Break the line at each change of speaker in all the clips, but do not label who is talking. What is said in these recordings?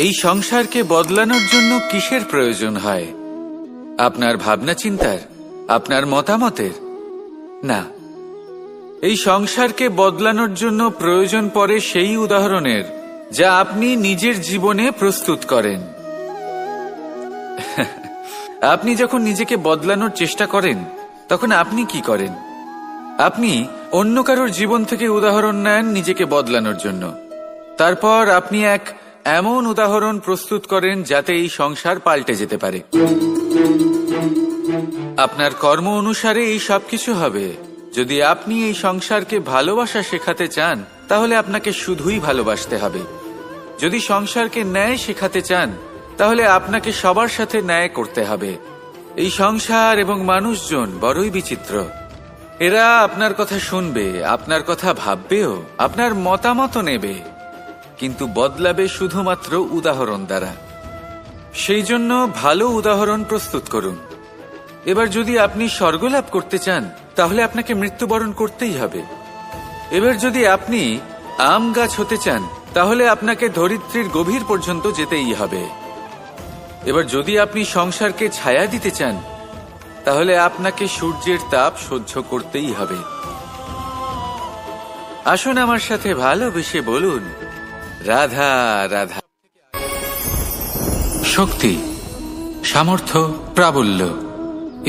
এই সংসারকে বদলানোর জন্য কিসের প্রয়োজন হয়? আপনার ভাবনা চিন্তার, আপনার মতামতের? না, এই সংসারকে বদলানোর জন্য প্রয়োজন পড়ে সেই উদাহরণের যা আপনি নিজের জীবনে প্রস্তুত করেন। আপনি যখন নিজেকে বদলানোর চেষ্টা করেন তখন আপনি কি করেন? আপনি অন্য কারোর জীবন থেকে উদাহরণ নেন নিজেকে বদলানোর জন্য। তারপর আপনি এক এমন উদাহরণ প্রস্তুত করেন যাতে এই সংসার পাল্টে যেতে পারে। আপনার কর্ম অনুসারে এই সবকিছু হবে। যদি আপনি এই সংসারকে ভালোবাসা শেখাতে চান তাহলে আপনাকে শুধুই ভালোবাসতে হবে। যদি সংসারকে ন্যায় শেখাতে চান তাহলে আপনাকে সবার সাথে ন্যায় করতে হবে। এই সংসার এবং মানুষজন বড়ই বিচিত্র। এরা আপনার কথা শুনবে, আপনার কথা ভাববেও, আপনার মতামত নেবে, কিন্তু বদলাবে শুধুমাত্র উদাহরণ দ্বারা। সেই জন্য ভালো উদাহরণ প্রস্তুত করুন। এবার যদি আপনি স্বর্গলাভ করতে চান তাহলে আপনাকে মৃত্যুবরণ করতেই হবে। এবার যদি আপনি আম গাছ হতে চান তাহলে আপনাকে ধরিত্রীর গভীর পর্যন্ত যেতেই হবে। এবার যদি আপনি সংসারকে ছায়া দিতে চান তাহলে আপনাকে সূর্যের তাপ সহ্য করতেই হবে। আসুন আমার সাথে ভালোবেসে বলুন, রাধা রাধা। শক্তি, সামর্থ্য, প্রাবল্য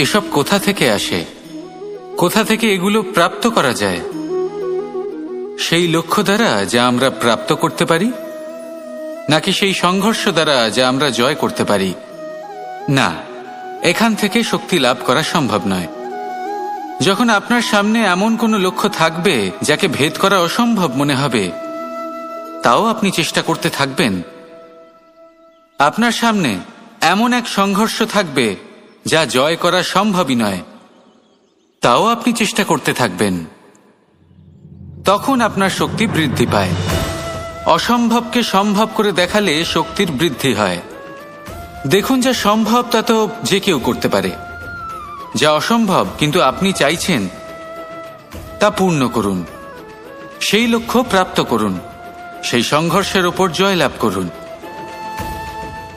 এসব কোথা থেকে আসে? কোথা থেকে এগুলো প্রাপ্ত করা যায়? সেই লক্ষ্য দ্বারা যা আমরা প্রাপ্ত করতে পারি, নাকি সেই সংঘর্ষ দ্বারা যা আমরা জয় করতে পারি? না, এখান থেকে শক্তি লাভ করা সম্ভব নয়। যখন আপনার সামনে এমন কোনো লক্ষ্য থাকবে যাকে ভেদ করা অসম্ভব মনে হবে, তাও আপনি চেষ্টা করতে থাকবেন। আপনার সামনে এমন এক সংঘর্ষ থাকবে যা জয় করা সম্ভবই নয়, তাও আপনি চেষ্টা করতে থাকবেন। তখন আপনার শক্তি বৃদ্ধি পায়। অসম্ভবকে সম্ভব করে দেখালে শক্তির বৃদ্ধি হয়। দেখুন, যা সম্ভব তা তো যে কেউ করতে পারে। যা অসম্ভব কিন্তু আপনি চাইছেন তা পূর্ণ করুন। সেই লক্ষ্য প্রাপ্ত করুন। সেই সংঘর্ষের ওপর জয়লাভ করুন।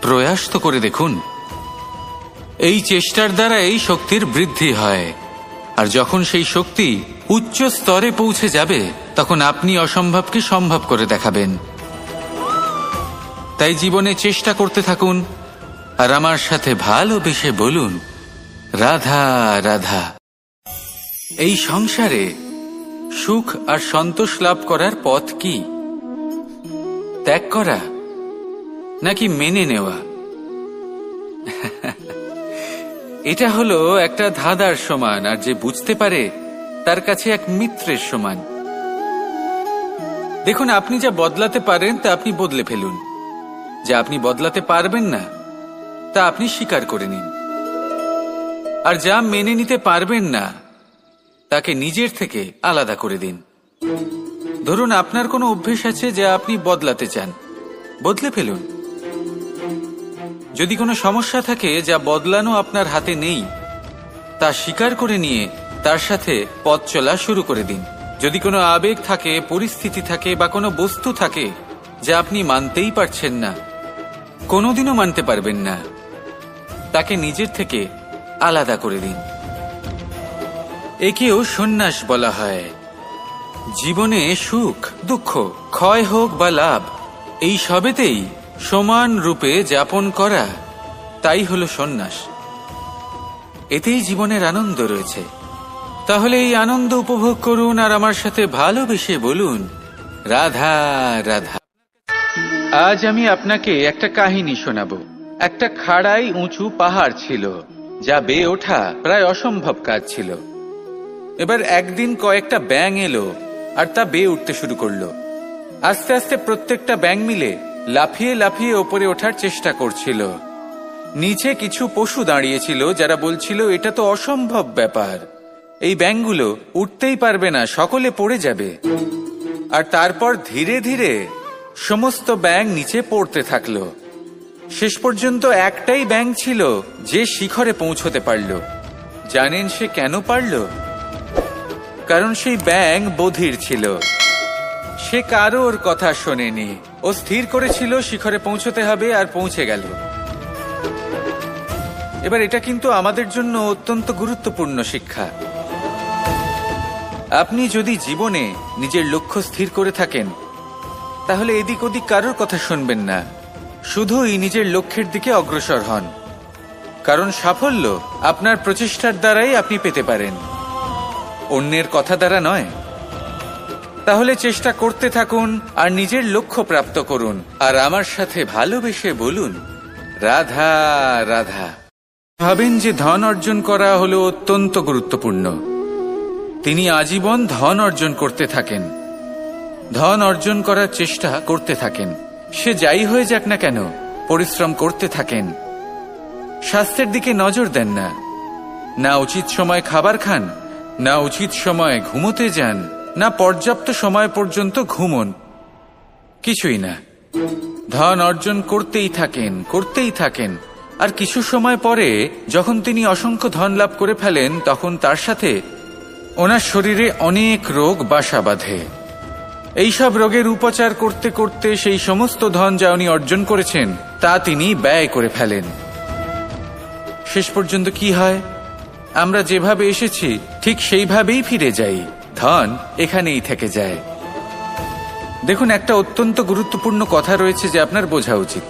প্রয়াস তো করে দেখুন। এই চেষ্টার দ্বারা এই শক্তির বৃদ্ধি হয়। আর যখন সেই শক্তি উচ্চ স্তরে পৌঁছে যাবে তখন আপনি অসম্ভবকে সম্ভব করে দেখাবেন। তাই জীবনে চেষ্টা করতে থাকুন আর আমার সাথে ভালোবেসে বলুন, রাধা রাধা। এই সংসারে সুখ আর সন্তোষ লাভ করার পথ কি? ত্যাগ করা নাকি মেনে নেওয়া? এটা হলো একটা ধাঁধার সমান, আর যে বুঝতে পারে তার কাছে এক মিত্রের সমান। দেখুন, আপনি যা বদলাতে পারেন তা আপনি বদলে ফেলুন। যা আপনি বদলাতে পারবেন না তা আপনি স্বীকার করে নিন। আর যা মেনে নিতে পারবেন না তাকে নিজের থেকে আলাদা করে দিন। ধরুন, আপনার কোনো অভ্যেস আছে যা আপনি বদলাতে চান, বদলে ফেলুন। যদি কোনো সমস্যা থাকে যা বদলানো আপনার হাতে নেই, তা স্বীকার করে নিয়ে তার সাথে পথ চলা শুরু করে দিন। যদি কোনো আবেগ থাকে, পরিস্থিতি থাকে বা কোনো বস্তু থাকে যা আপনি মানতেই পারছেন না, কোনোদিনও মানতে পারবেন না, তাকে নিজের থেকে আলাদা করে দিন। একেও সন্ন্যাস বলা হয়। জীবনে সুখ দুঃখ, ক্ষয় হোক বা লাভ, এই সবেতেই সমান রূপে যাপন করা, তাই হলো সন্ন্যাস। এতেই জীবনের আনন্দ রয়েছে। তাহলে এই আনন্দ উপভোগ করুন আর আমার সাথে ভালোবেসে বলুন, রাধা রাধা। আজ আমি আপনাকে একটা কাহিনী শোনাবো। একটা খাড়াই উঁচু পাহাড় ছিল, যা বেয়ে ওঠা প্রায় অসম্ভব কাজ ছিল। এবার একদিন কয়েকটা ব্যাঙ এলো আর তা বেয়ে উঠতে শুরু করলো। আস্তে আস্তে প্রত্যেকটা ব্যাঙ মিলে লাফিয়ে লাফিয়ে ওপরে ওঠার চেষ্টা করছিল। নিচে কিছু পশু দাঁড়িয়েছিল যারা বলছিল, এটা তো অসম্ভব ব্যাপার, এই ব্যাঙগুলো উঠতেই পারবে না, সকলে পড়ে যাবে। আর তারপর ধীরে ধীরে সমস্ত ব্যাঙ নিচে পড়তে থাকলো। শেষ পর্যন্ত একটাই ব্যাঙ ছিল যে শিখরে পৌঁছতে পারল। জানেন সে কেন পারল? কারণ সেই ব্যাঙ বধির ছিল। সে কারোর কথা শোনেনি। ও স্থির করেছিল শিখরে পৌঁছতে হবে, আর পৌঁছে গেল। এবার এটা কিন্তু আমাদের জন্য অত্যন্ত গুরুত্বপূর্ণ শিক্ষা। আপনি যদি জীবনে নিজের লক্ষ্য স্থির করে থাকেন, তাহলে এদিক ওদিক কারোর কথা শুনবেন না, শুধুই নিজের লক্ষ্যের দিকে অগ্রসর হন। কারণ সাফল্য আপনার প্রচেষ্টার দ্বারাই আপনি পেতে পারেন, অন্যের কথা দ্বারা নয়। তাহলে চেষ্টা করতে থাকুন আর নিজের লক্ষ্য প্রাপ্ত করুন। আর আমার সাথে ভালোবেসে বলুন, রাধা রাধা। ভাবেন যে ধন অর্জন করা হলো অত্যন্ত গুরুত্বপূর্ণ। তিনি আজীবন ধন অর্জন করতে থাকেন, ধন অর্জন করার চেষ্টা করতে থাকেন। সে যাই হয়ে যাক না কেন, পরিশ্রম করতে থাকেন। স্বাস্থ্যের দিকে নজর দেন না, না উচিত সময় খাবার খান, না উচিত সময় ঘুমোতে যান, না পর্যাপ্ত সময় পর্যন্ত ঘুমন, কিছুই না। ধন অর্জন করতেই থাকেন, করতেই থাকেন। আর কিছু সময় পরে যখন তিনি অসংখ্য ধন লাভ করে ফেলেন, তখন তার সাথে ওনার শরীরে অনেক রোগ বাসা বাঁধে। এইসব রোগের উপচার করতে করতে সেই সমস্ত ধন যা উনি অর্জন করেছেন তা তিনি ব্যয় করে ফেলেন। শেষ পর্যন্ত কি হয়? আমরা যেভাবে এসেছি ঠিক সেইভাবেই ফিরে যাই, ধন এখানেই থেকে যায়। দেখুন, একটা অত্যন্ত গুরুত্বপূর্ণ কথা রয়েছে যে আপনার বোঝা উচিত।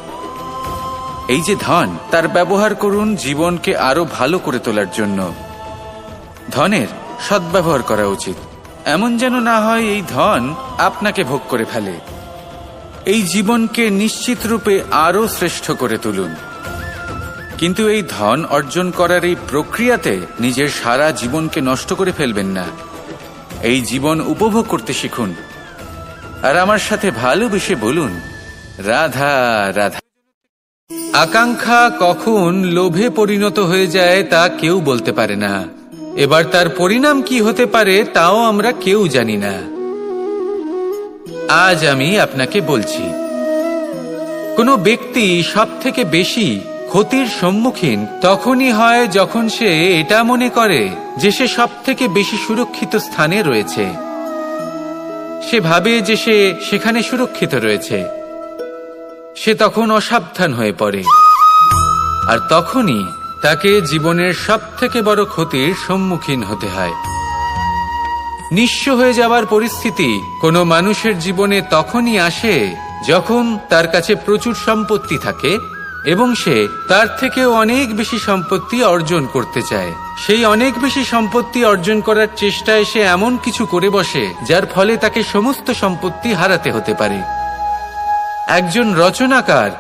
এই যে ধন, তার ব্যবহার করুন জীবনকে আরো ভালো করে তোলার জন্য। ধনের সদ্ব্যবহার করা উচিত, এমন যেন না হয় এই ধন আপনাকে ভোগ করে ফেলে। এই জীবনকে নিশ্চিত রূপে আরো শ্রেষ্ঠ করে তুলুন। কিন্তু এই ধন অর্জন করার এই প্রক্রিয়াতে নিজের সারা জীবনকে নষ্ট করে ফেলবেন না। এই জীবন উপভোগ করতে শিখুন। আর আমার সাথে ভালোবেসে বলুন, রাধা রাধা। আকাঙ্ক্ষা কখন লোভে পরিণত হয়ে যায় তা কেউ বলতে পারে না। এবার তার পরিণাম কি হতে পারে তাও আমরা কেউ জানি না। আজ আমি আপনাকে বলছি, কোনো ব্যক্তি সবথেকে বেশি ক্ষতির সম্মুখীন তখনই হয় যখন সে এটা মনে করে যে সে সবথেকে বেশি সুরক্ষিত স্থানে রয়েছে। সে ভাবে যে সে সেখানে সুরক্ষিত রয়েছে। সে তখন অসাবধান হয়ে পড়ে, আর তখনই তাকে জীবনের সবথেকে বড় ক্ষতির সম্মুখীন হতে হয়। নিঃস্ব হয়ে যাওয়ার পরিস্থিতি কোনো মানুষের জীবনে তখনই আসে যখন তার কাছে প্রচুর সম্পত্তি থাকে এবং সে তার থেকেও অনেক বেশি সম্পত্তি অর্জন করতে চায়। সেই অনেক বেশি সম্পত্তি অর্জন করার চেষ্টায় সে এমন কিছু করে বসে যার ফলে তাকে সমস্ত সম্পত্তি হারাতে হতে পারে। একজন রচনাকার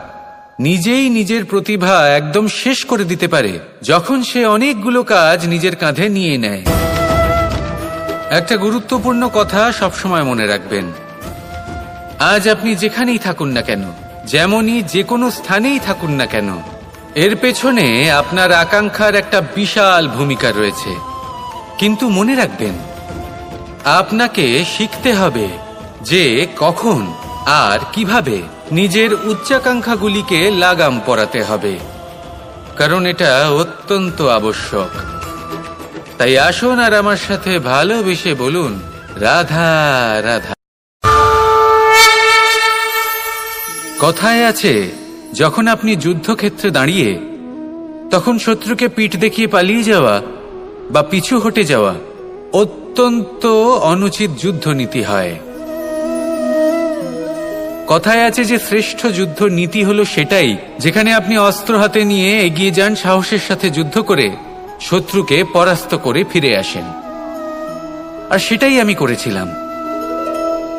নিজেই নিজের প্রতিভা একদম শেষ করে দিতে পারে যখন সে অনেকগুলো কাজ নিজের কাঁধে নিয়ে নেয়। একটা গুরুত্বপূর্ণ কথা সবসময় মনে রাখবেন, আজ আপনি যেখানেই থাকুন না কেন, যেমনই যে কোনো স্থানেই থাকুন না কেন, এর পেছনে আপনার আকাঙ্ক্ষার একটা বিশাল ভূমিকা রয়েছে। কিন্তু মনে রাখবেন, আপনাকে শিখতে হবে যে কখন আর কিভাবে নিজের উচ্চাকাঙ্ক্ষাগুলিকে লাগাম পরাতে হবে, কারণ এটা অত্যন্ত আবশ্যক। তাই আসুন আর আমার সাথে ভালোবেসে বলুন, রাধা রাধা। কথায় আছে, যখন আপনি যুদ্ধক্ষেত্রে দাঁড়িয়ে তখন শত্রুকে পিঠ দেখিয়ে পালিয়ে যাওয়া বা পিছু হটে যাওয়া অত্যন্ত অনুচিত যুদ্ধনীতি হয়। কথায় আছে যে শ্রেষ্ঠ যুদ্ধ নীতি হলো সেটাই যেখানে আপনি অস্ত্র হাতে নিয়ে এগিয়ে যান, সাহসের সাথে যুদ্ধ করে শত্রুকে পরাস্ত করে ফিরে আসেন। আর সেটাই আমি করেছিলাম।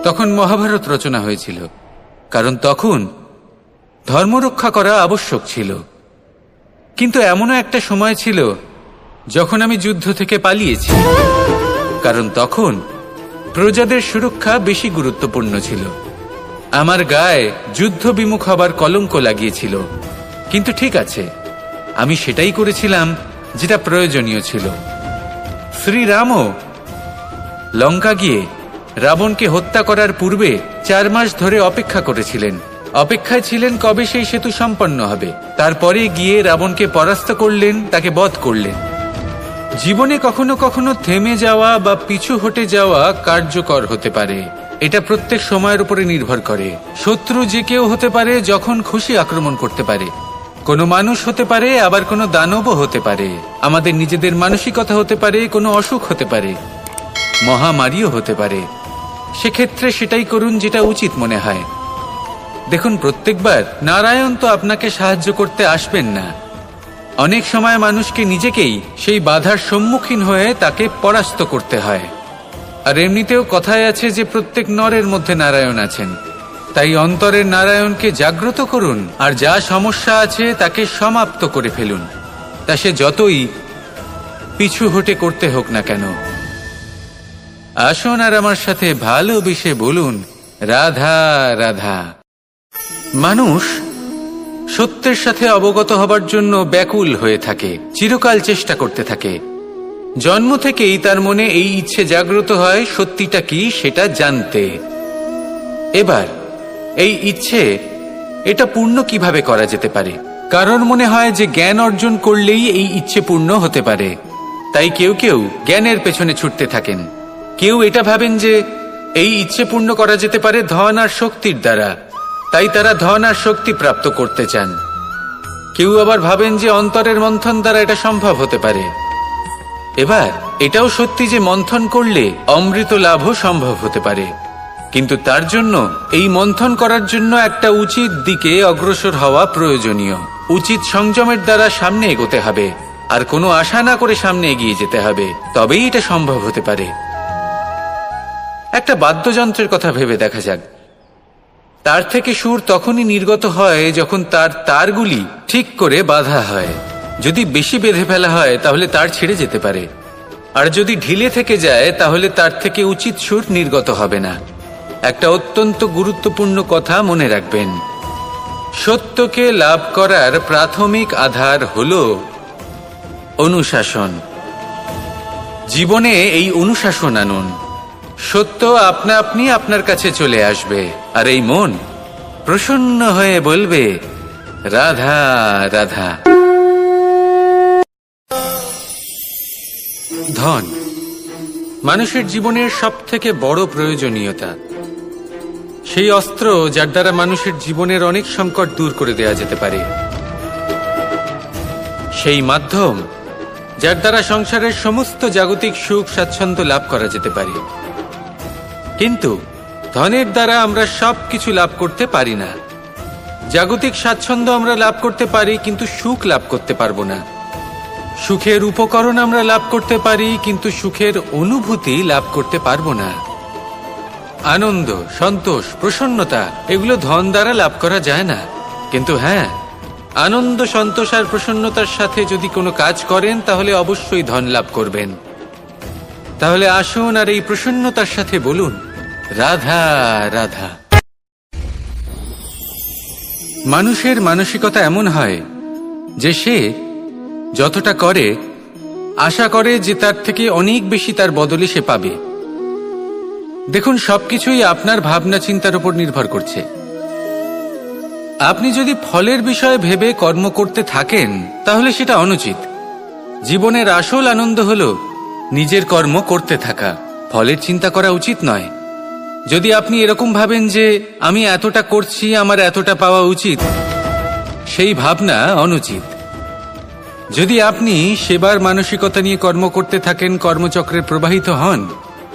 তখন মহাভারত রচনা হয়েছিল, কারণ তখন ধর্মরক্ষা করা আবশ্যক ছিল। কিন্তু এমনও একটা সময় ছিল যখন আমি যুদ্ধ থেকে পালিয়েছি, কারণ তখন প্রজাদের সুরক্ষা বেশি গুরুত্বপূর্ণ ছিল। আমার গায়ে যুদ্ধ বিমুখ হবার কলঙ্ক লাগিয়েছিল। কিন্তু ঠিক আছে, আমি সেটাই করেছিলাম যেটা প্রয়োজনীয় ছিল। শ্রীরামও লঙ্কা গিয়ে রাবণকে হত্যা করার পূর্বে 4 মাস ধরে অপেক্ষা করেছিলেন। অপেক্ষায় ছিলেন কবে সেই সেতু সম্পন্ন হবে। তারপরে গিয়ে রাবণকে পরাস্ত করলেন, তাকে বধ করলেন। জীবনে কখনো কখনো থেমে যাওয়া বা পিছু হটে যাওয়া কার্যকর হতে পারে। এটা প্রত্যেক সময়ের উপরে নির্ভর করে। শত্রু যে কেউ হতে পারে, যখন খুশি আক্রমণ করতে পারে। কোনো মানুষ হতে পারে, আবার কোনো দানবও হতে পারে। আমাদের নিজেদের মানসিকতা হতে পারে, কোনো অসুখ হতে পারে, মহামারীও হতে পারে। সেক্ষেত্রে সেটাই করুন যেটা উচিত মনে হয়। দেখুন, প্রত্যেকবার নারায়ণ তো আপনাকে সাহায্য করতে আসবেন না। অনেক সময় মানুষকে নিজেকেই সেই বাধার সম্মুখীন হয়ে তাকে পরাস্ত করতে হয়। আর এমনিতেও কথায় আছে যে প্রত্যেক নরের মধ্যে নারায়ণ আছেন। তাই অন্তরের নারায়ণকে জাগ্রত করুন, আর যা সমস্যা আছে তাকে সমাপ্ত করে ফেলুন, তা সে যতই পিছু হটে করতে হোক না কেন। আসুন আর আমার সাথে ভালোবেসে বলুন, রাধা রাধা। মানুষ সত্যের সাথে অবগত হবার জন্য ব্যাকুল হয়ে থাকে, চিরকাল চেষ্টা করতে থাকে। জন্ম থেকেই তার মনে এই ইচ্ছে জাগ্রত হয় সত্যিটা কি সেটা জানতে। এবার এই ইচ্ছে এটা পূর্ণ কিভাবে করা যেতে পারে? কারণ মনে হয় যে জ্ঞান অর্জন করলেই এই ইচ্ছে পূর্ণ হতে পারে। তাই কেউ কেউ জ্ঞানের পেছনে ছুটতে থাকেন। কেউ এটা ভাবেন যে এই ইচ্ছে পূর্ণ করা যেতে পারে ধন আর শক্তির দ্বারা, তাই তারা ধন আর শক্তি প্রাপ্ত করতে চান। কেউ আবার ভাবেন যে অন্তরের মন্থন দ্বারা এটা সম্ভব হতে পারে। এবার এটাও সত্যি যে মন্থন করলে অমৃত লাভও সম্ভব হতে পারে, কিন্তু তার জন্য এই মন্থন করার জন্য একটা উচিত দিকে অগ্রসর হওয়া প্রয়োজনীয়। উচিত সংযমের দ্বারা সামনে এগোতে হবে, আর কোনো আশা না করে সামনে এগিয়ে যেতে হবে, তবেই এটা সম্ভব হতে পারে। একটা বাদ্যযন্ত্রের কথা ভেবে দেখা যাক। তার থেকে সুর তখনই নির্গত হয় যখন তার তারগুলি ঠিক করে বাঁধা হয়। যদি বেশি বেঁধে ফেলা হয় তাহলে তার ছিঁড়ে যেতে পারে, আর যদি ঢিলে থেকে যায় তাহলে তার থেকে উচিত সুর নির্গত হবে না। একটা অত্যন্ত গুরুত্বপূর্ণ কথা মনে রাখবেন, সত্যকে লাভ করার প্রাথমিক আধার হল অনুশাসন। জীবনে এই অনুশাসন আনুন, সত্য আপনা আপনি আপনার কাছে চলে আসবে, আর এই মন প্রসন্ন হয়ে বলবে, রাধা রাধা। ধন মানুষের জীবনের সবথেকে বড় প্রয়োজনীয়তা, সেই অস্ত্র যার দ্বারা মানুষের জীবনের অনেক সংকট দূর করে দেওয়া যেতে পারে, সেই মাধ্যম যার দ্বারা সংসারের সমস্ত জাগতিক সুখ স্বাচ্ছন্দ্য লাভ করা যেতে পারে। কিন্তু ধনের দ্বারা আমরা সবকিছু লাভ করতে পারি না। জাগতিক স্বাচ্ছন্দ্য আমরা লাভ করতে পারি, কিন্তু সুখ লাভ করতে পারবো না। সুখের উপকরণ আমরা লাভ করতে পারি, কিন্তু সুখের অনুভূতি লাভ করতে পারবো না। আনন্দ, সন্তোষ, প্রসন্নতা এগুলো ধন দ্বারা লাভ করা যায় না। কিন্তু হ্যাঁ, আনন্দ, সন্তোষ আর প্রসন্নতার সাথে যদি কোনো কাজ করেন তাহলে অবশ্যই ধন লাভ করবেন। তাহলে আসুন আর এই প্রসন্নতার সাথে বলুন, রাধা রাধা। মানুষের মানসিকতা এমন হয় যে সে যতটা করে আশা করে যে তার থেকে অনেক বেশি তার বদলে সে পাবে। দেখুন, সবকিছুই আপনার ভাবনা চিন্তার উপর নির্ভর করছে। আপনি যদি ফলের বিষয়ে ভেবে কর্ম করতে থাকেন তাহলে সেটা অনুচিত। জীবনের আসল আনন্দ হলো নিজের কর্ম করতে থাকা, ফলের চিন্তা করা উচিত নয়। যদি আপনি এরকম ভাবেন যে আমি এতটা করছি, আমার এতটা পাওয়া উচিত, সেই ভাবনা অনুচিত। যদি আপনি সেবার মানসিকতা নিয়ে কর্ম করতে থাকেন, কর্মচক্রে প্রবাহিত হন,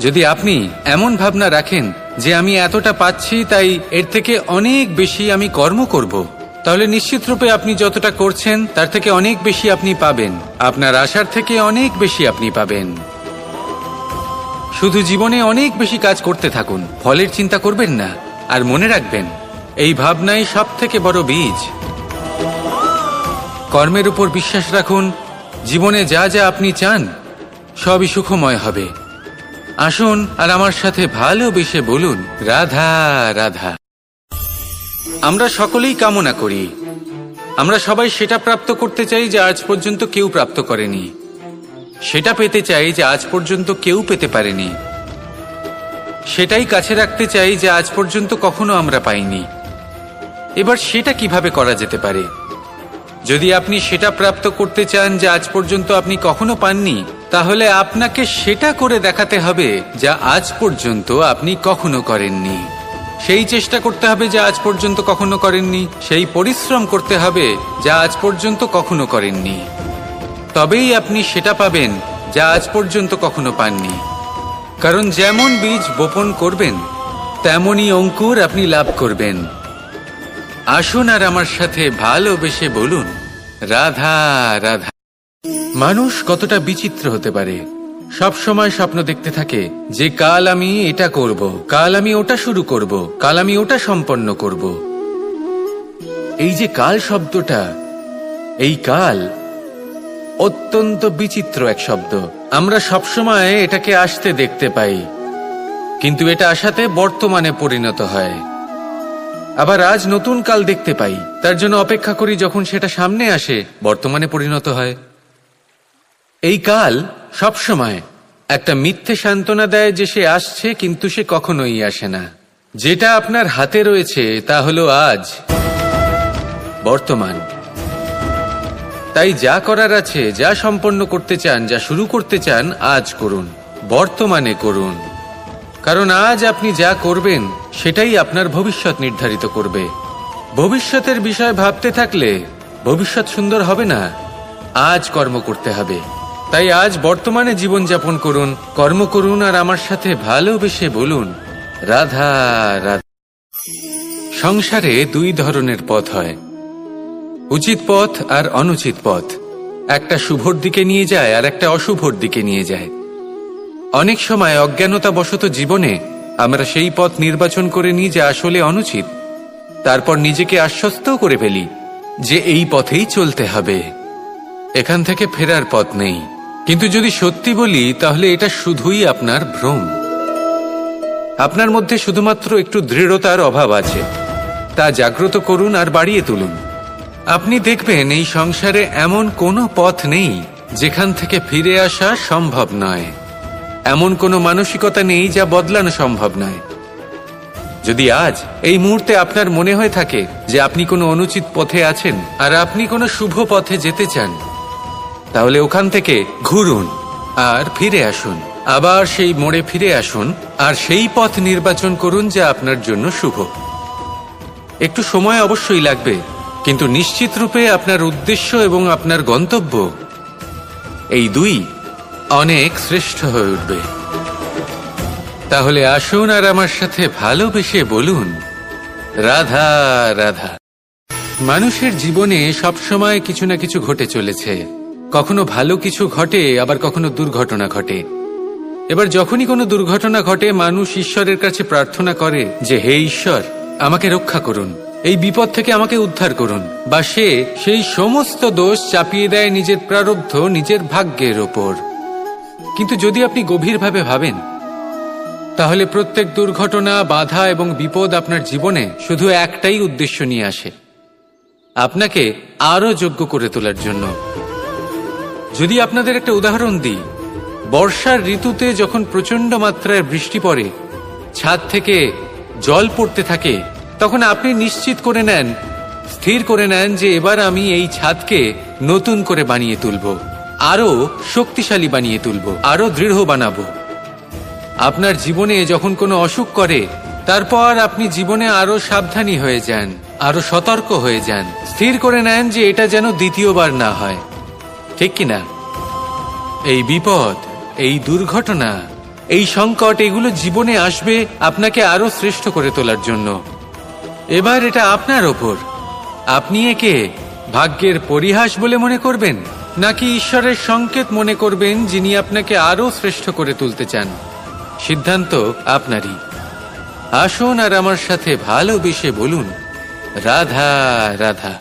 যদি আপনি এমন ভাবনা রাখেন যে আমি এতটা পাচ্ছি তাই এর থেকে অনেক বেশি আমি কর্ম করব, তাহলে নিশ্চিতরূপে আপনি যতটা করছেন তার থেকে অনেক বেশি আপনি পাবেন। আপনার আশার থেকে অনেক বেশি আপনি পাবেন। শুধু জীবনে অনেক বেশি কাজ করতে থাকুন, ফলের চিন্তা করবেন না। আর মনে রাখবেন, এই ভাবনাই সব থেকে বড় বীজ। কর্মের উপর বিশ্বাস রাখুন, জীবনে যা যা আপনি চান সবই সুখময় হবে। আসুন আর আমার সাথে ভালোবেসে বলুন, রাধা রাধা। আমরা সকলেই কামনা করি, আমরা সবাই সেটা প্রাপ্ত করতে চাই যা আজ পর্যন্ত কেউ প্রাপ্ত করেনি, সেটা পেতে চাই যা আজ পর্যন্ত কেউ পেতে পারেনি, সেটাই কাছে রাখতে চাই যা আজ পর্যন্ত কখনো আমরা পাইনি। এবার সেটা কিভাবে করা যেতে পারে? যদি আপনি সেটা প্রাপ্ত করতে চান যা আজ পর্যন্ত আপনি কখনো পাননি, তাহলে আপনাকে সেটা করে দেখাতে হবে যা আজ পর্যন্ত আপনি কখনো করেননি। সেই চেষ্টা করতে হবে যা আজ পর্যন্ত কখনো করেননি, সেই পরিশ্রম করতে হবে যা আজ পর্যন্ত কখনো করেননি। তবেই আপনি সেটা পাবেন যা আজ পর্যন্ত কখনো পাননি। কারণ যেমন বীজ বপন করবেন তেমনই অঙ্কুর আপনি লাভ করবেন। আসুন আর আমার সাথে ভালোবেসে বলুন, রাধা রাধা। মানুষ কতটা বিচিত্র হতে পারে। সব সময় স্বপ্ন দেখতে থাকে যে কাল আমি এটা করব, কাল আমি ওটা শুরু করব, কাল আমি ওটা সম্পন্ন করব। এই যে কাল শব্দটা, এই কাল অত্যন্ত বিচিত্র এক শব্দ। আমরা সবসময় এটাকে আসতে দেখতে পাই, কিন্তু এটা আসাতে বর্তমানে পরিণত হয়। আবার আজ নতুন কাল দেখতে পাই, তার জন্য অপেক্ষা করি, যখন সেটা সামনে আসে বর্তমানে পরিণত হয়। এই কাল সবসময় একটা মিথ্যে সান্ত্বনা দেয় যে সে আসছে, কিন্তু সে কখনোই আসে না। যেটা আপনার হাতে রয়েছে তা হলো আজ, বর্তমান। তাই যা করার আছে, যা সম্পন্ন করতে চান, যা শুরু করতে চান, আজ করুন, বর্তমানে করুন। কারণ আজ আপনি যা করবেন সেটাই আপনার ভবিষ্যৎ নির্ধারিত করবে। ভবিষ্যতের বিষয় ভাবতে থাকলে ভবিষ্যৎ সুন্দর হবে না। আজ কর্ম করতে হবে। তাই আজ বর্তমানে জীবনযাপন করুন, কর্ম করুন, আর আমার সাথে ভালোবেসে বলুন, রাধা রাধা। সংসারে দুই ধরনের পথ হয়, উচিত পথ আর অনুচিত পথ। একটা শুভর দিকে নিয়ে যায় আর একটা অশুভর দিকে নিয়ে যায়। অনেক সময় অজ্ঞানতাবশত জীবনে আমরা সেই পথ নির্বাচন করে নিই যা আসলে অনুচিত। তারপর নিজেকে আশ্বস্তও করে ফেলি যে এই পথেই চলতে হবে, এখান থেকে ফেরার পথ নেই। কিন্তু যদি সত্যি বলি তাহলে এটা শুধুই আপনার ভ্রম। আপনার মধ্যে শুধুমাত্র একটু দৃঢ়তার অভাব আছে, তা জাগ্রত করুন আর বাড়িয়ে তুলুন। আপনি দেখবেন এই সংসারে এমন কোনো পথ নেই যেখান থেকে ফিরে আসা সম্ভব নয়। এমন কোনো মানসিকতা নেই যা বদলানো সম্ভব নয়। যদি আজ এই মুহূর্তে আপনার মনে হয়ে থাকে যে আপনি কোনো অনুচিত পথে আছেন আর আপনি কোনো শুভ পথে যেতে চান, তাহলে ওখান থেকে ঘুরুন আর ফিরে আসুন। আবার সেই মোড়ে ফিরে আসুন আর সেই পথ নির্বাচন করুন যা আপনার জন্য শুভ। একটু সময় অবশ্যই লাগবে, কিন্তু নিশ্চিত রূপে আপনার উদ্দেশ্য এবং আপনার গন্তব্য এই দুই অনেক শ্রেষ্ঠ হয়ে উঠবে। তাহলে আসুন আর আমার সাথে ভালোবেসে বলুন, রাধা রাধা। মানুষের জীবনে সবসময় কিছু না কিছু ঘটে চলেছে। কখনো ভালো কিছু ঘটে, আবার কখনো দুর্ঘটনা ঘটে। এবার যখনই কোনো দুর্ঘটনা ঘটে, মানুষ ঈশ্বরের কাছে প্রার্থনা করে যে হে ঈশ্বর, আমাকে রক্ষা করুন, এই বিপদ থেকে আমাকে উদ্ধার করুন। বা সে সেই সমস্ত দোষ চাপিয়ে দেয় নিজের প্রারব্ধ, নিজের ভাগ্যের ওপর। কিন্তু যদি আপনি গভীরভাবে ভাবেন, তাহলে প্রত্যেক দুর্ঘটনা, বাধা এবং বিপদ আপনার জীবনে শুধু একটাই উদ্দেশ্য নিয়ে আসে, আপনাকে আরো যোগ্য করে তোলার জন্য। যদি আপনাদের একটা উদাহরণ দিই, বর্ষার ঋতুতে যখন প্রচন্ড মাত্রায় বৃষ্টি পড়ে, ছাদ থেকে জল পড়তে থাকে, তখন আপনি নিশ্চিত করে নেন, স্থির করে নেন যে এবার আমি এই ছাদকে নতুন করে বানিয়ে তুলব, আরো শক্তিশালী বানিয়ে তুলব, আরো দৃঢ় বানাবো। আপনার জীবনে যখন কোনো অসুখ করে, তারপর আপনি জীবনে আরো সাবধানী হয়ে যান, আরো সতর্ক হয়ে যান, স্থির করে নেন যে এটা যেন দ্বিতীয়বার না হয়, ঠিক কিনা? এই বিপদ, এই দুর্ঘটনা, এই সংকট, এগুলো জীবনে আসবে আপনাকে আরো শ্রেষ্ঠ করে তোলার জন্য। এবার এটা আপনার ওপর। আপনি একে ভাগ্যের পরিহাস বলে মনে করবেন, নাকি ঈশ্বরের সংকেত মনে করবেন যিনি আপনাকে আরো শ্রেষ্ঠ করে তুলতে চান? সিদ্ধান্ত আপনারই। আসুন আর আমার সাথে ভালোবেসে বলুন, রাধা রাধা।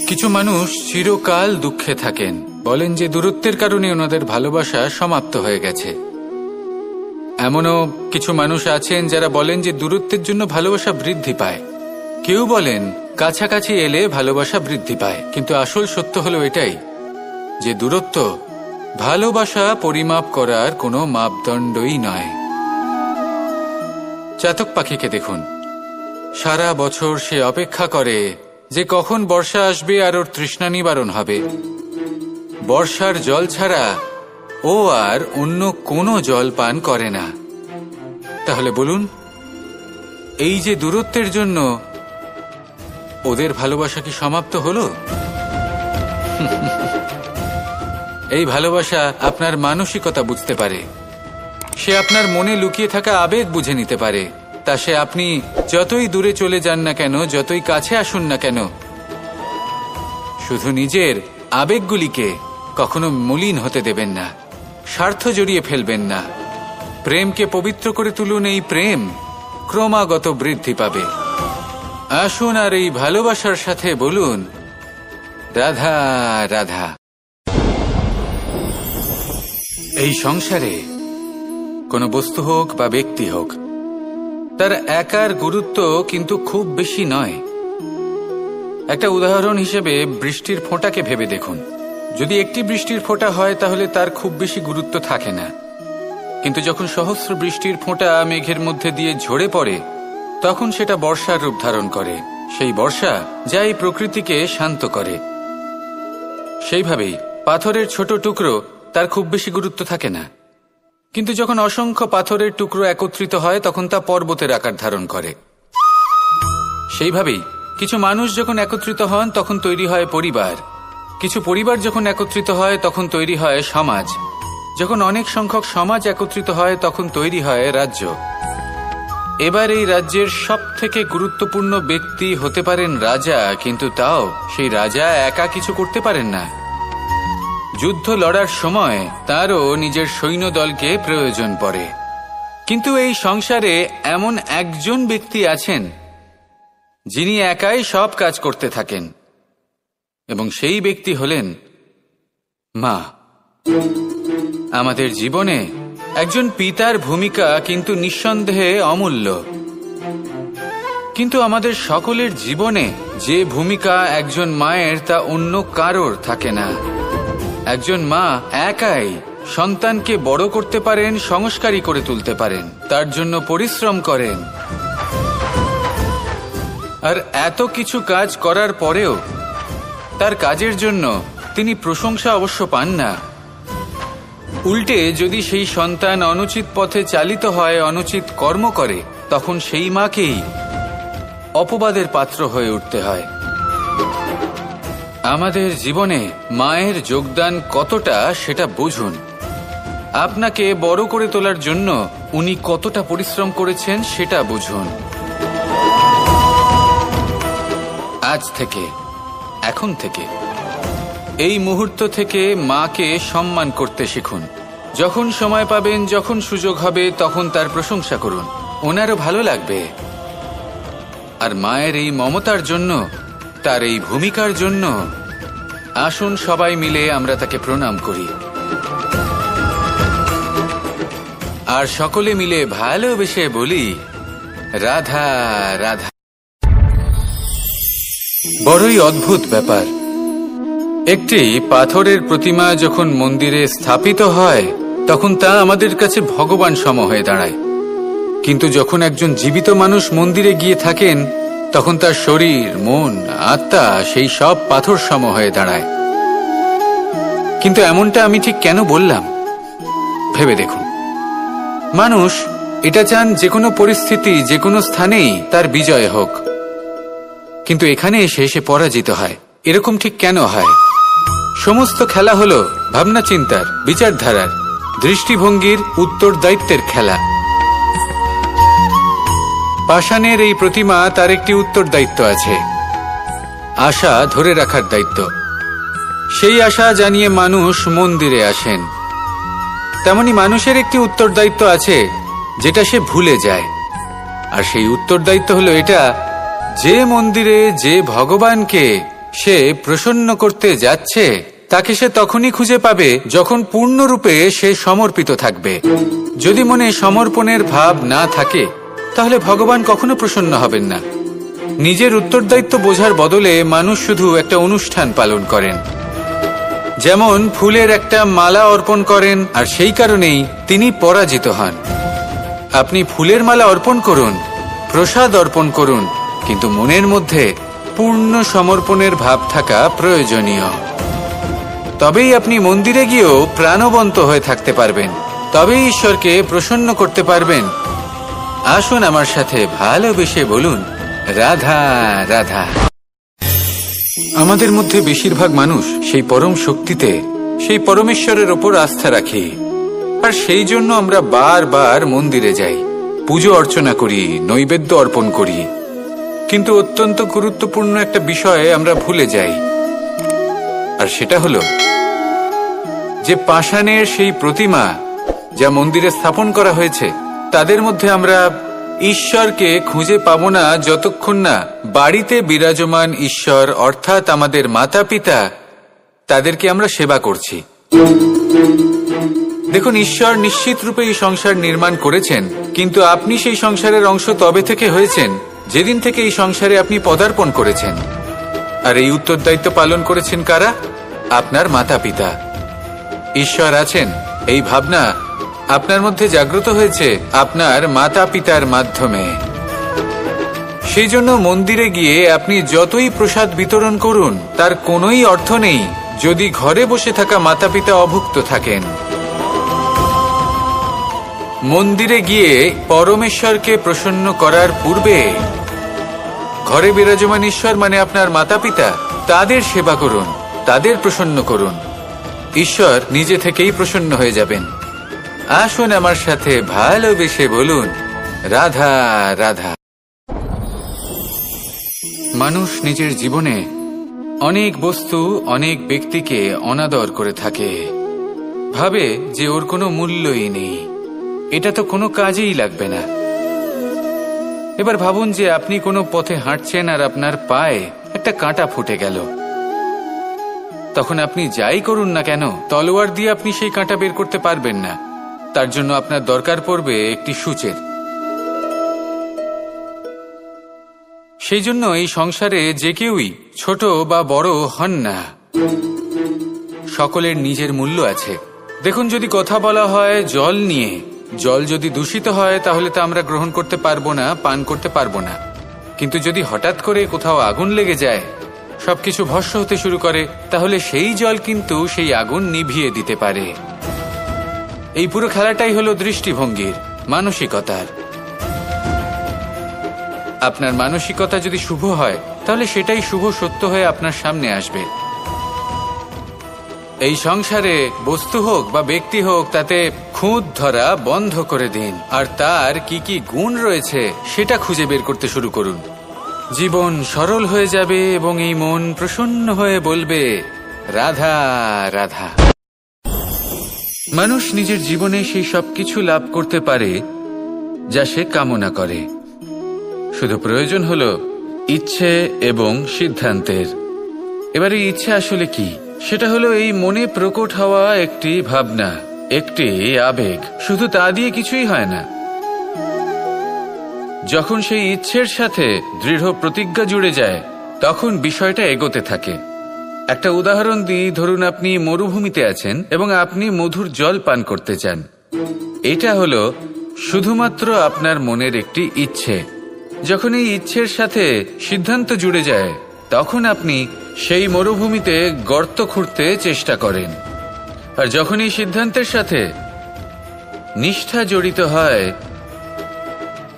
কিছু মানুষ চিরকাল দুঃখে থাকেন, বলেন যে দূরত্বের কারণে ওনাদের ভালোবাসা সমাপ্ত হয়ে গেছে। এমনও কিছু মানুষ আছেন যারা বলেন যে দূরত্বের জন্য ভালোবাসা বৃদ্ধি পায়। কেউ বলেন কাছাকাছি এলে ভালোবাসা বৃদ্ধি পায়। কিন্তু আসল সত্য হলো এটাই যে দূরত্ব ভালোবাসা পরিমাপ করার কোনো মাপদণ্ডই নয়। চাতক পাখিকে দেখুন, সারা বছর সে অপেক্ষা করে যে কখন বর্ষা আসবে আর ওর তৃষ্ণা নিবারণ হবে। বর্ষার জল ছাড়া ও আর অন্য কোনো জল পান করে না। তাহলে বলুন, এই যে দূরত্বের জন্য ওদের ভালোবাসা কি সমাপ্ত হলো? এই ভালোবাসা আপনার মানসিকতা বুঝতে পারে, সে আপনার মনে লুকিয়ে থাকা আবেগ বুঝে নিতে পারে। তা সে আপনি যতই দূরে চলে যান না কেন, যতই কাছে আসুন না কেন, শুধু নিজের আবেগগুলিকে কখনো মলিন হতে দেবেন না, স্বার্থ জড়িয়ে ফেলবেন না। প্রেমকে পবিত্র করে তুলুন, এই প্রেম ক্রমাগত বৃদ্ধি পাবে। আসুন আর এই ভালোবাসার সাথে বলুন, রাধা রাধা। এই সংসারে কোনো বস্তু হোক বা ব্যক্তি হোক, তার একার গুরুত্ব কিন্তু খুব বেশি নয়। একটা উদাহরণ হিসেবে বৃষ্টির ফোঁটাকে ভেবে দেখুন। যদি একটি বৃষ্টির ফোঁটা হয় তাহলে তার খুব বেশি গুরুত্ব থাকে না, কিন্তু যখন সহস্র বৃষ্টির ফোঁটা মেঘের মধ্যে দিয়ে ঝরে পড়ে, তখন সেটা বর্ষার রূপ ধারণ করে। সেই বর্ষা যা এই প্রকৃতিকে শান্ত করে। সেইভাবেই পাথরের ছোট টুকরো, তার খুব বেশি গুরুত্ব থাকে না, কিন্তু যখন অসংখ্য পাথরের টুকরো একত্রিত হয় তখন তা পর্বতের আকার ধারণ করে। সেইভাবেই কিছু মানুষ যখন একত্রিত হন তখন তৈরি হয় পরিবার, কিছু পরিবার যখন একত্রিত হয় তখন তৈরি হয় সমাজ, যখন অনেক সংখ্যক সমাজ একত্রিত হয় তখন তৈরি হয় রাজ্য। এবার এই রাজ্যের সবথেকে গুরুত্বপূর্ণ ব্যক্তি হতে পারেন রাজা, কিন্তু তাও সেই রাজা একা কিছু করতে পারেন না। যুদ্ধ লড়ার সময় তারও নিজের সৈন্যদলকে প্রয়োজন পড়ে। কিন্তু এই সংসারে এমন একজন ব্যক্তি আছেন যিনি একাই সব কাজ করতে থাকেন, এবং সেই ব্যক্তি হলেন মা। আমাদের জীবনে একজন পিতার ভূমিকা কিন্তু নিঃসন্দেহে অমূল্য, কিন্তু আমাদের সকলের জীবনে যে ভূমিকা একজন মায়ের তা অন্য কারোর থাকে না। একজন মা একাই সন্তানকে বড় করতে পারেন, সংস্কারী করে তুলতে পারেন, তার জন্য পরিশ্রম করেন। আর এত কিছু কাজ করার পরেও তার কাজের জন্য তিনি প্রশংসা অবশ্য পান না। উল্টে যদি সেই সন্তান অনুচিত পথে চালিত হয়, অনুচিত কর্ম করে, তখন সেই মাকেই অপবাদের পাত্র হয়ে উঠতে হয়। আমাদের জীবনে মায়ের যোগদান কতটা সেটা বুঝুন। আপনাকে বড় করে তোলার জন্য উনি কতটা পরিশ্রম করেছেন সেটা বুঝুন। আজ থেকে, এখন থেকে, এই মুহূর্ত থেকে মাকে সম্মান করতে শিখুন। যখন সময় পাবেন, যখন সুযোগ হবে, তখন তার প্রশংসা করুন, ওনারও ভালো লাগবে। আর মায়ের এই মমতার জন্য, তার এই ভূমিকার জন্য আসুন সবাই মিলে আমরা তাকে প্রণাম করি, আর সকলে মিলে ভালোবেসে বলি, রাধা রাধা। বড়ই অদ্ভুত ব্যাপার, একটি পাথরের প্রতিমা যখন মন্দিরে স্থাপিত হয় তখন তা আমাদের কাছে ভগবান সম হয়ে দাঁড়ায়, কিন্তু যখন একজন জীবিত মানুষ মন্দিরে গিয়ে থাকেন তখন তার শরীর, মন, আত্মা সেই সব পাথর সম হয়ে দাঁড়ায়। কিন্তু এমনটা আমি ঠিক কেন বললাম ভেবে দেখুন। মানুষ এটা চান যে কোনো পরিস্থিতি, যে কোনো স্থানেই তার বিজয় হোক, কিন্তু এখানে এসে সে পরাজিত হয়। এরকম ঠিক কেন হয়? সমস্ত খেলা হলো ভাবনা চিন্তার, বিচারধারার, দৃষ্টিভঙ্গির, উত্তরদায়িত্বের খেলা। পাষাণের এই প্রতিমা, তার একটি উত্তরদায়িত্ব আছে, আশা ধরে রাখার দায়িত্ব। সেই আশা জানিয়ে মানুষ মন্দিরে আসেন। তেমনি মানুষের একটি উত্তরদায়িত্ব আছে যেটা সে ভুলে যায়, আর সেই উত্তরদায়িত্ব হলো এটা, যে মন্দিরে যে ভগবানকে সে প্রসন্ন করতে যাচ্ছে তাকে সে তখনই খুঁজে পাবে যখন পূর্ণরূপে সে সমর্পিত থাকবে। যদি মনে সমর্পণের ভাব না থাকে তাহলে ভগবান কখনো প্রসন্ন হবেন না। নিজের উত্তরদায়িত্ব বোঝার বদলে মানুষ শুধু একটা অনুষ্ঠান পালন করেন, যেমন ফুলের একটা মালা অর্পণ করেন, আর সেই কারণেই তিনি পরাজিত হন। আপনি ফুলের মালা অর্পণ করুন, প্রসাদ অর্পণ করুন, কিন্তু মনের মধ্যে পূর্ণ সমর্পণের ভাব থাকা প্রয়োজনীয়। তবেই আপনি মন্দিরে গিয়েও প্রাণবন্ত হয়ে থাকতে পারবেন, তবেই ঈশ্বরকে প্রসন্ন করতে পারবেন। আসুন আমার সাথে ভালোবেসে বলুন, রাধা রাধা। আমাদের মধ্যে বেশিরভাগ মানুষ সেই পরম শক্তিতে, সেই পরমেশ্বরের ওপর আস্থা রাখি, আর সেই জন্য আমরা বারবার মন্দিরে যাই, পুজো অর্চনা করি, নৈবেদ্য অর্পণ করি। কিন্তু অত্যন্ত গুরুত্বপূর্ণ একটা বিষয়ে আমরা ভুলে যাই, আর সেটা হলো যে পাষাণের সেই প্রতিমা যা মন্দিরে স্থাপন করা হয়েছে, তাদের মধ্যে আমরা ঈশ্বরকে খুঁজে পাবো না যতক্ষণ না বাড়িতে বিরাজমান ঈশ্বর অর্থাৎ আমাদের মাতা পিতা, তাদেরকে আমরা সেবা করছি। দেখুন, ঈশ্বর নিশ্চিত রূপে এই সংসার নির্মাণ করেছেন, কিন্তু আপনি সেই সংসারের অংশ তবে থেকে হয়েছেন যেদিন থেকে এই সংসারে আপনি পদার্পণ করেছেন। আর এই উত্তরদায়িত্ব পালন করেছেন কারা? আপনার মাতা পিতা। ঈশ্বর আছেন এই ভাবনা আপনার মধ্যে জাগ্রত হয়েছে আপনার মাতা পিতার মাধ্যমে। সেই জন্য মন্দিরে গিয়ে আপনি যতই প্রসাদ বিতরণ করুন, তার কোনোই অর্থ নেই যদি ঘরে বসে থাকা মাতা পিতা অভুক্ত থাকেন। মন্দিরে গিয়ে পরমেশ্বরকে প্রসন্ন করার পূর্বে ঘরে বিরাজমান ঈশ্বর মানে আপনার মাতা পিতা, তাদের সেবা করুন, তাদের প্রসন্ন করুন। ঈশ্বর নিজে থেকেই প্রসন্ন হয়ে যাবেন। আসুন আমার সাথে ভালোবেসে বলুন, রাধা রাধা। মানুষ নিজের জীবনে অনেক বস্তু, অনেক ব্যক্তিকে অনাদর করে থাকে, ভাবে যে ওর কোনো মূল্যই নেই, এটা তো কোনো কাজেই লাগবে না। এবার ভাবুন যে আপনি কোনো পথে হাঁটছেন আর আপনার পায়ে একটা কাঁটা ফুটে গেল। তখন আপনি যাই করুন না কেন, তলোয়ার দিয়ে আপনি সেই কাঁটা বের করতে পারবেন না। তার জন্য আপনার দরকার পড়বে একটি সূচের। সেই জন্য এই সংসারে যে কেউই ছোট বা বড় হন না, সকলের নিজের মূল্য আছে। দেখুন, যদি কথা বলা হয় জল নিয়ে, জল যদি দূষিত হয় তাহলে তা আমরা গ্রহণ করতে পারবো না, পান করতে পারবো না। কিন্তু যদি হঠাৎ করে কোথাও আগুন লেগে যায়, সবকিছু ভস্ম হতে শুরু করে, তাহলে সেই জল কিন্তু সেই আগুন নিভিয়ে দিতে পারে। এই পুরো খেলাটাই হলো দৃষ্টিভঙ্গির, মানসিকতার। আপনার মানসিকতা যদি শুভ হয়, তাহলে সেটাই শুভ সত্য হয়ে আপনার সামনে আসবে। এই সংসারে বস্তু হোক বা ব্যক্তি হোক, তাতে খুঁত ধরা বন্ধ করে দিন, আর তার কি কি গুণ রয়েছে সেটা খুঁজে বের করতে শুরু করুন। জীবন সরল হয়ে যাবে এবং এই মন প্রসন্ন হয়ে বলবে, রাধা রাধা। মানুষ নিজের জীবনে সেই সবকিছু লাভ করতে পারে যা সে কামনা করে। শুধু প্রয়োজন হলো ইচ্ছে এবং সিদ্ধান্তের। এবারে ইচ্ছে আসলে কি? সেটা হলো এই মনে প্রকট হওয়া একটি ভাবনা, একটি আবেগ। শুধু তা দিয়ে কিছুই হয় না। যখন সেই ইচ্ছের সাথে দৃঢ় প্রতিজ্ঞা জুড়ে যায়, তখন বিষয়টা এগোতে থাকে। একটা উদাহরণ দিই, ধরুন আপনি মরুভূমিতে আছেন এবং আপনি মধুর জল পান করতে চান। এটা হলো শুধুমাত্র আপনার মনের একটি ইচ্ছে। যখন এই ইচ্ছের সাথে সিদ্ধান্ত জুড়ে যায়, তখন আপনি সেই মরুভূমিতে গর্ত খুঁড়তে চেষ্টা করেন। আর যখন এই সিদ্ধান্তের সাথে নিষ্ঠা জড়িত হয়,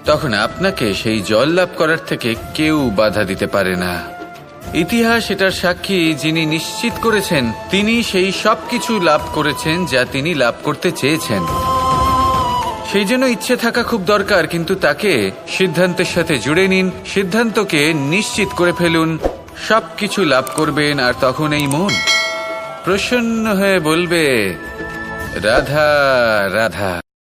তখন আপনাকে সেই জল লাভ করার থেকে কেউ বাধা দিতে পারে না। ইতিহাস এটার সাক্ষী, যিনি নিশ্চিত করেছেন তিনি সেই সবকিছু লাভ করেছেন যা তিনি লাভ করতে চেয়েছেন। সেই জন্য ইচ্ছে থাকা খুব দরকার, কিন্তু তাকে সিদ্ধান্তের সাথে জুড়ে নিন, সিদ্ধান্তকে নিশ্চিত করে ফেলুন, সবকিছু লাভ করবেন। আর তখন এই মন প্রসন্ন হয়ে বলবে, রাধা রাধা।